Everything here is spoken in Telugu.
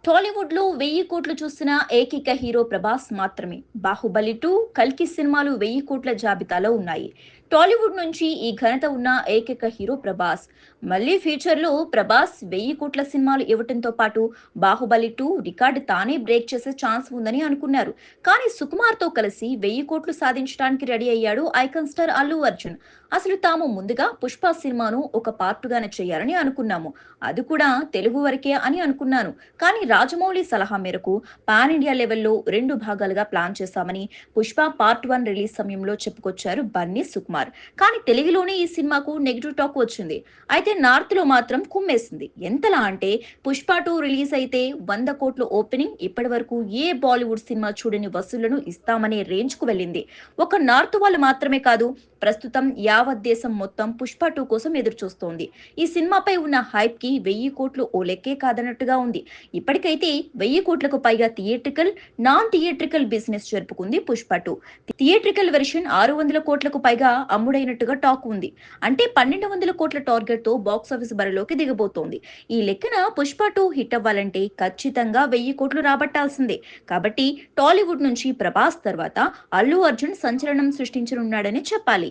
టాలీవుడ్ లో 1000 కోట్లు చూసిన ఏకైక హీరో ప్రభాస్ మాత్రమే. బాహుబలి 2, కల్కి సినిమాలు 1000 కోట్ల జాబితాలో ఉన్నాయి. టాలీవుడ్ నుంచి ఈ ఘనత ఉన్న ఏకైక హీరో ప్రభాస్. మళ్ళీ ఫ్యూచర్ లో ప్రభాస్ 1000 కోట్ల సినిమాలు ఇవ్వటంతో పాటు బాహుబలి 2 రికార్డు తానే బ్రేక్ చేసే ఛాన్స్ ఉందని అనుకున్నారు. కానీ సుకుమార్ తో కలిసి 1000 కోట్లు సాధించడానికి రెడీ అయ్యాడు ఐకాన్ స్టార్ అల్లు అర్జున్. అసలు తాము ముందుగా పుష్ప సినిమాను ఒక పార్టుగానే చేయాలని అనుకున్నాము. అది కూడా తెలుగు వరకే అని అనుకున్నాను. కానీ రాజమౌళి సలహా మేరకు పాన్ ఇండియా లెవెల్లో 2 భాగాలుగా ప్లాన్ చేశామని పుష్ప పార్ట్ 1 రిలీజ్ సమయంలో చెప్పుకొచ్చారు బన్నీ సుకుమార్. కానీ తెలుగులోనే ఈ సినిమాకు నెగిటివ్ టాక్ వచ్చింది. అయితే నార్త్ లో మాత్రం కుమ్మేసింది. ఎంతలా అంటే పుష్ప 2 రిలీజ్ అయితే 100 కోట్లు ఓపెనింగ్, ఇప్పటి వరకు ఏ బాలీవుడ్ సినిమా చూడని వసూళ్లను ఇస్తామనే రేంజ్ కు వెళ్ళింది. ఒక నార్త్ వాళ్ళు మాత్రమే కాదు, ప్రస్తుతం యావత్ దేశం మొత్తం పుష్ప 2 కోసం ఎదురు చూస్తోంది. ఈ సినిమాపై ఉన్న హైప్ కి 1000 కోట్లు ఓ లెక్కే కాదన్నట్టుగా ఉంది. ఇప్పటికైతే 1000 కోట్లకు పైగా థియేట్రికల్, నాన్ థియేట్రికల్ బిజినెస్ జరుపుకుంది పుష్ప 2. థియేట్రికల్ వెర్షన్ 600 కోట్లకు పైగా అమ్ముడైనట్టుగా టాక్ ఉంది. అంటే 1200 కోట్ల టార్గెట్ తో బాక్సాఫీస్ బరిలోకి దిగబోతోంది. ఈ లెక్కన పుష్ప 2 హిట్ అవ్వాలంటే ఖచ్చితంగా 1000 కోట్లు రాబట్టాల్సిందే. కాబట్టి టాలీవుడ్ నుంచి ప్రభాస్ తర్వాత అల్లు అర్జున్ సంచలనం సృష్టించనున్నాడని చెప్పాలి.